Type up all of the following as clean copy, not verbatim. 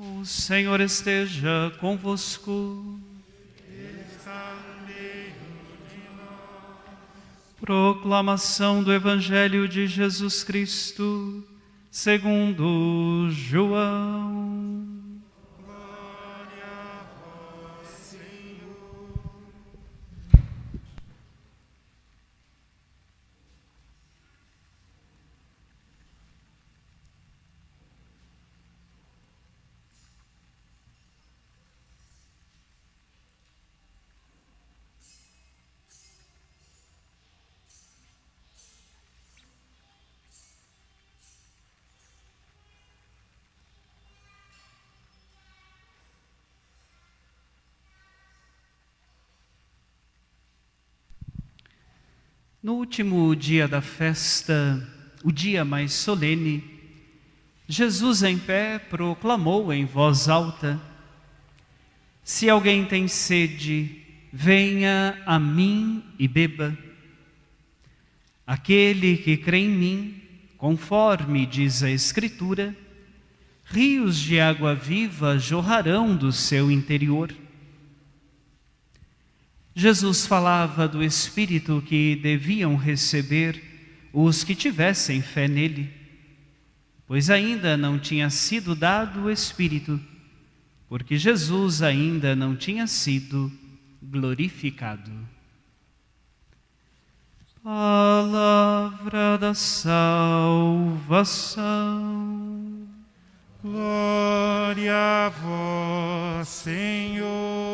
O Senhor esteja convosco. Está no meio de nós. Proclamação do Evangelho de Jesus Cristo, segundo João. Glória a vós, Senhor. No último dia da festa, o dia mais solene, Jesus em pé proclamou em voz alta: Se alguém tem sede, venha a mim e beba. Aquele que crê em mim, conforme diz a Escritura, rios de água viva jorrarão do seu interior. Jesus falava do Espírito que deviam receber os que tivessem fé nele, pois ainda não tinha sido dado o Espírito, porque Jesus ainda não tinha sido glorificado. Palavra da salvação. Glória a vós, Senhor.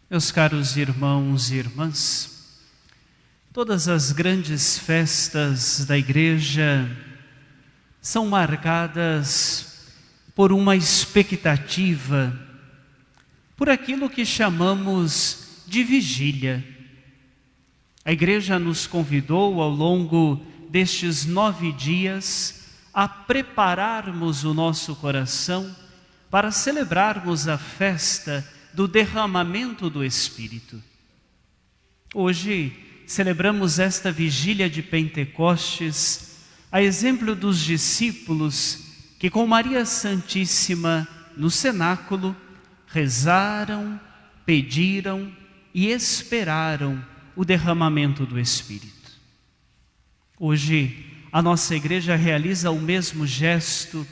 Meus caros irmãos e irmãs, todas as grandes festas da Igreja são marcadas por uma expectativa, por aquilo que chamamos de vigília. A Igreja nos convidou ao longo destes 9 dias a prepararmos o nosso coração para celebrarmos a festa do derramamento do Espírito. Hoje celebramos esta vigília de Pentecostes, a exemplo dos discípulos que com Maria Santíssima no cenáculo rezaram, pediram e esperaram o derramamento do Espírito. Hoje a nossa Igreja realiza o mesmo gesto,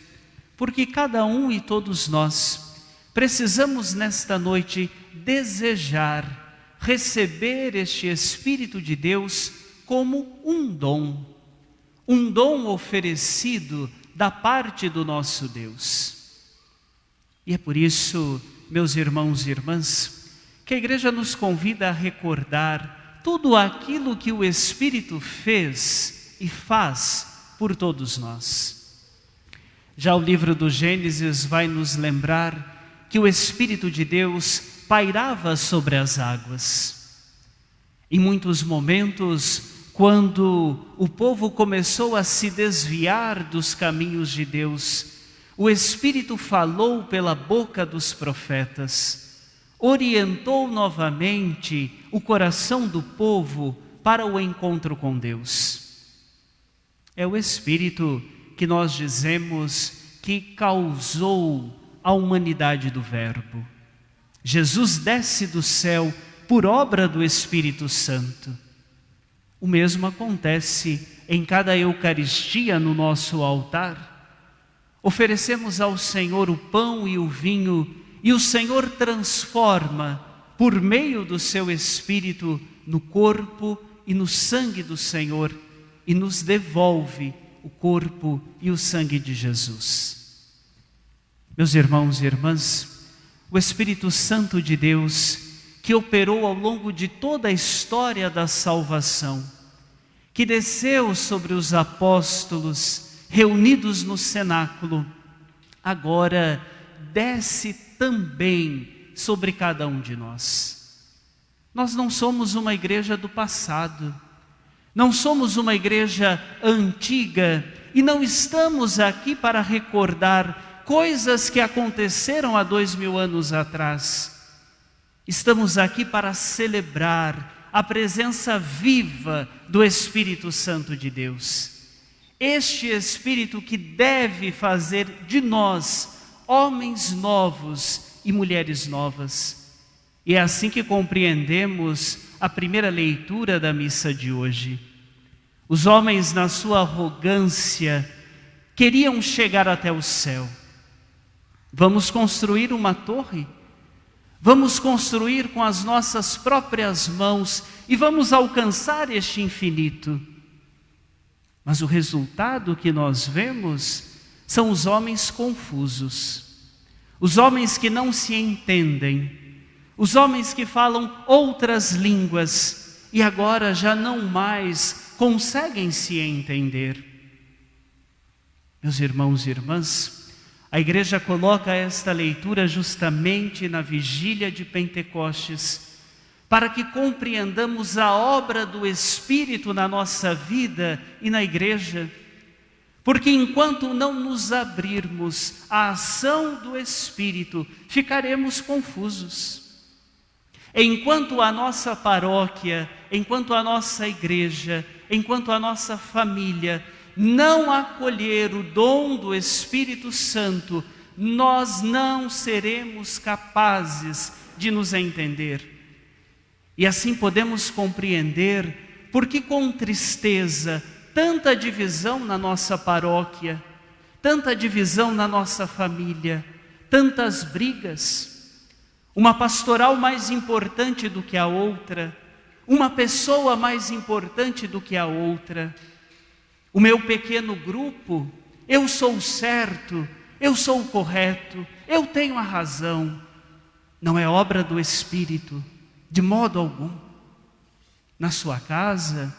porque cada um e todos nós precisamos nesta noite desejar receber este Espírito de Deus como um dom oferecido da parte do nosso Deus. E é por isso, meus irmãos e irmãs, que a Igreja nos convida a recordar tudo aquilo que o Espírito fez e faz por todos nós. Já o livro do Gênesis vai nos lembrar que o Espírito de Deus pairava sobre as águas. Em muitos momentos, quando o povo começou a se desviar dos caminhos de Deus, o Espírito falou pela boca dos profetas, orientou novamente o coração do povo para o encontro com Deus. É o Espírito que nós dizemos que causou a humanidade do Verbo. Jesus desce do céu por obra do Espírito Santo. O mesmo acontece em cada Eucaristia no nosso altar. Oferecemos ao Senhor o pão e o vinho e o Senhor transforma, por meio do seu Espírito, no corpo e no sangue do Senhor e nos devolve o corpo e o sangue de Jesus. Meus irmãos e irmãs, o Espírito Santo de Deus, que operou ao longo de toda a história da salvação, que desceu sobre os apóstolos reunidos no cenáculo, agora desce também sobre cada um de nós. Nós não somos uma igreja do passado, não somos uma igreja antiga e não estamos aqui para recordar coisas que aconteceram há 2000 anos atrás. Estamos aqui para celebrar a presença viva do Espírito Santo de Deus. Este Espírito que deve fazer de nós homens novos e mulheres novas. E é assim que compreendemos a primeira leitura da missa de hoje. Os homens, na sua arrogância, queriam chegar até o céu. Vamos construir uma torre? Vamos construir com as nossas próprias mãos e vamos alcançar este infinito. Mas o resultado que nós vemos são os homens confusos, os homens que não se entendem, os homens que falam outras línguas e agora já não mais conseguem se entender. Meus irmãos e irmãs, a igreja coloca esta leitura justamente na vigília de Pentecostes, para que compreendamos a obra do Espírito na nossa vida e na igreja. Porque enquanto não nos abrirmos à ação do Espírito, ficaremos confusos. Enquanto a nossa paróquia, enquanto a nossa igreja, enquanto a nossa família não acolher o dom do Espírito Santo, nós não seremos capazes de nos entender. E assim podemos compreender por que com tristeza tanta divisão na nossa paróquia, tanta divisão na nossa família, tantas brigas, uma pastoral mais importante do que a outra, uma pessoa mais importante do que a outra. O meu pequeno grupo, eu sou o certo, eu sou o correto, eu tenho a razão. Não é obra do Espírito, de modo algum. Na sua casa,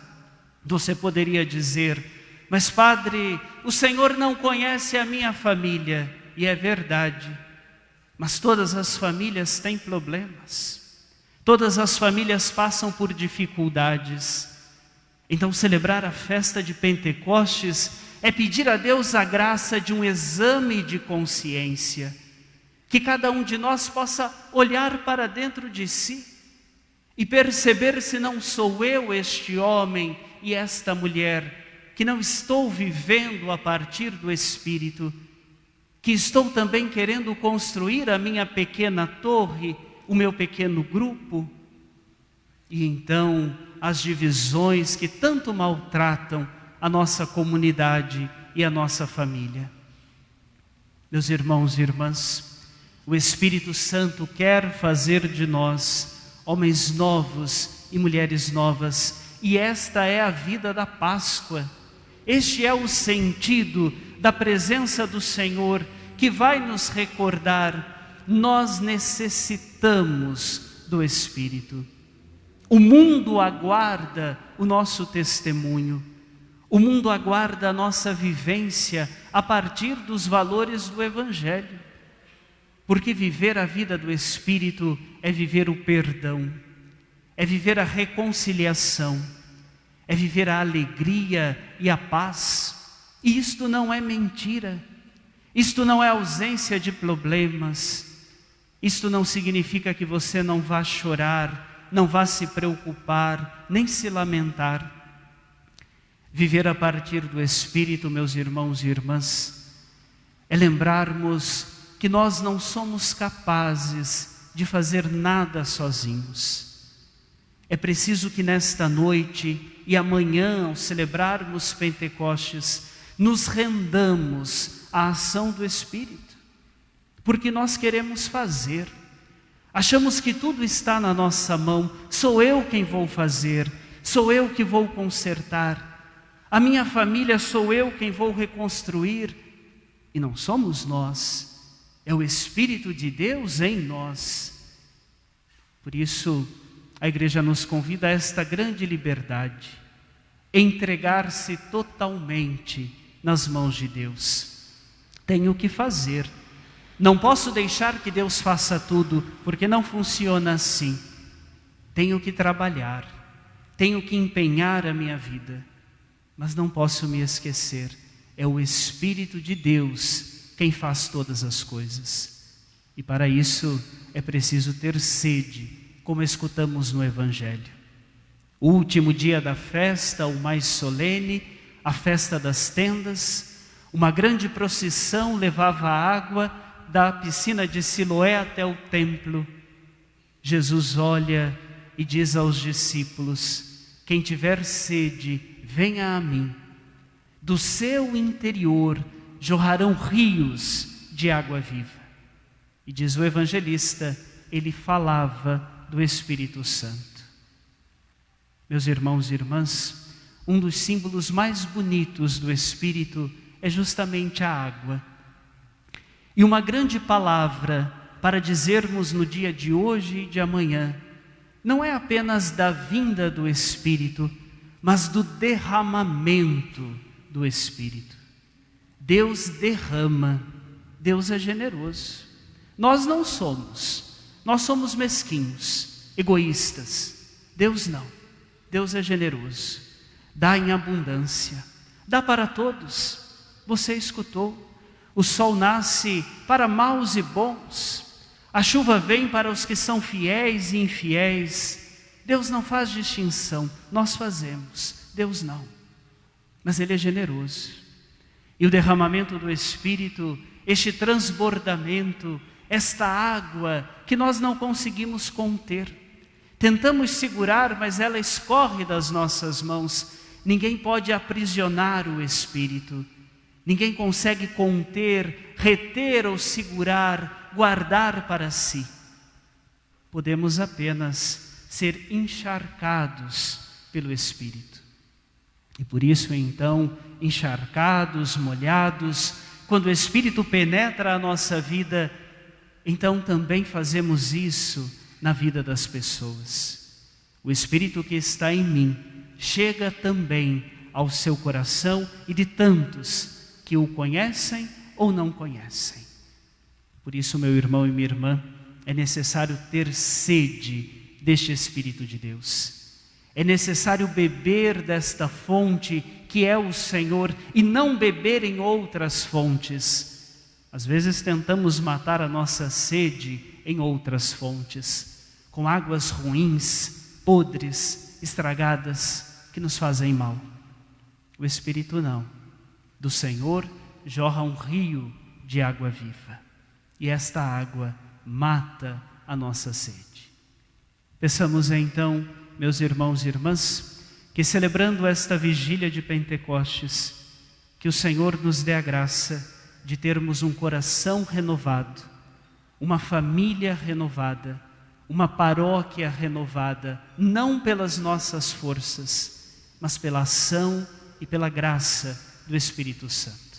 você poderia dizer, mas padre, o Senhor não conhece a minha família. E é verdade, mas todas as famílias têm problemas. Todas as famílias passam por dificuldades. Então, celebrar a festa de Pentecostes é pedir a Deus a graça de um exame de consciência, que cada um de nós possa olhar para dentro de si e perceber se não sou eu este homem e esta mulher, que não estou vivendo a partir do Espírito, que estou também querendo construir a minha pequena torre, o meu pequeno grupo. E então as divisões que tanto maltratam a nossa comunidade e a nossa família. Meus irmãos e irmãs, o Espírito Santo quer fazer de nós homens novos e mulheres novas, e esta é a vida da Páscoa. Este é o sentido da presença do Senhor, que vai nos recordar, nós necessitamos do Espírito. O mundo aguarda o nosso testemunho, o mundo aguarda a nossa vivência a partir dos valores do Evangelho. Porque viver a vida do Espírito é viver o perdão, é viver a reconciliação, é viver a alegria e a paz. E isto não é mentira, isto não é ausência de problemas, isto não significa que você não vá chorar, não vá se preocupar, nem se lamentar. Viver a partir do Espírito, meus irmãos e irmãs, é lembrarmos que nós não somos capazes de fazer nada sozinhos. É preciso que nesta noite e amanhã, ao celebrarmos Pentecostes, nos rendamos à ação do Espírito, porque nós queremos fazer. Achamos que tudo está na nossa mão, sou eu quem vou fazer, sou eu que vou consertar, a minha família sou eu quem vou reconstruir, e não somos nós, é o Espírito de Deus em nós. Por isso, a igreja nos convida a esta grande liberdade, entregar-se totalmente nas mãos de Deus. Tenho que fazer. Não posso deixar que Deus faça tudo, porque não funciona assim. Tenho que trabalhar, tenho que empenhar a minha vida, mas não posso me esquecer, é o Espírito de Deus quem faz todas as coisas. E para isso é preciso ter sede, como escutamos no Evangelho. O último dia da festa, o mais solene, a festa das tendas, uma grande procissão levava a água da piscina de Siloé até o templo. Jesus olha e diz aos discípulos: quem tiver sede, venha a mim. Do seu interior jorrarão rios de água viva. E diz o evangelista, ele falava do Espírito Santo. Meus irmãos e irmãs, um dos símbolos mais bonitos do Espírito é justamente a água. E uma grande palavra para dizermos no dia de hoje e de amanhã, não é apenas da vinda do Espírito, mas do derramamento do Espírito. Deus derrama, Deus é generoso. Nós não somos, nós somos mesquinhos, egoístas. Deus não, Deus é generoso, dá em abundância, dá para todos. Você escutou, o sol nasce para maus e bons, a chuva vem para os que são fiéis e infiéis. Deus não faz distinção, nós fazemos, Deus não. Mas Ele é generoso. E o derramamento do Espírito, este transbordamento, esta água que nós não conseguimos conter. Tentamos segurar, mas ela escorre das nossas mãos. Ninguém pode aprisionar o Espírito. Ninguém consegue conter, reter ou segurar, guardar para si. Podemos apenas ser encharcados pelo Espírito. E por isso então, encharcados, molhados, quando o Espírito penetra a nossa vida, então também fazemos isso na vida das pessoas. O Espírito que está em mim chega também ao seu coração e de tantos que o conhecem ou não conhecem. Por isso, meu irmão e minha irmã, é necessário ter sede deste Espírito de Deus. É necessário beber desta fonte que é o Senhor e não beber em outras fontes. Às vezes tentamos matar a nossa sede em outras fontes, com águas ruins, podres, estragadas, que nos fazem mal. O Espírito não. Do Senhor jorra um rio de água viva. E esta água mata a nossa sede. Peçamos então, meus irmãos e irmãs, que celebrando esta vigília de Pentecostes, que o Senhor nos dê a graça de termos um coração renovado, uma família renovada, uma paróquia renovada, não pelas nossas forças, mas pela ação e pela graça do Espírito Santo.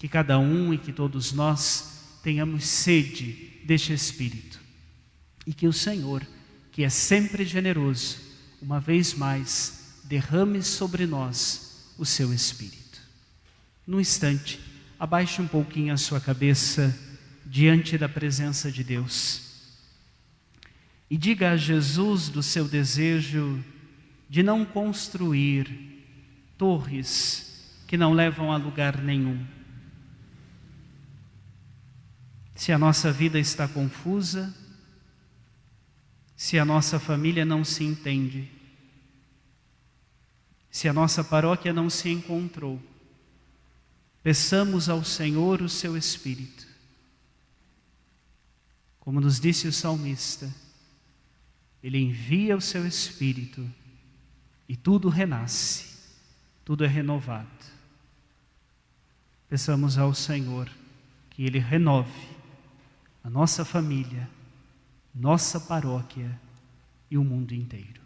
Que cada um e que todos nós tenhamos sede deste Espírito. E que o Senhor, que é sempre generoso, uma vez mais, derrame sobre nós o seu Espírito. Num instante, abaixe um pouquinho a sua cabeça diante da presença de Deus. E diga a Jesus do seu desejo de não construir torres que não levam a lugar nenhum. Se a nossa vida está confusa, se a nossa família não se entende, se a nossa paróquia não se encontrou, peçamos ao Senhor o seu Espírito. Como nos disse o salmista, Ele envia o seu Espírito e tudo renasce, tudo é renovado. Peçamos ao Senhor que Ele renove a nossa família, nossa paróquia e o mundo inteiro.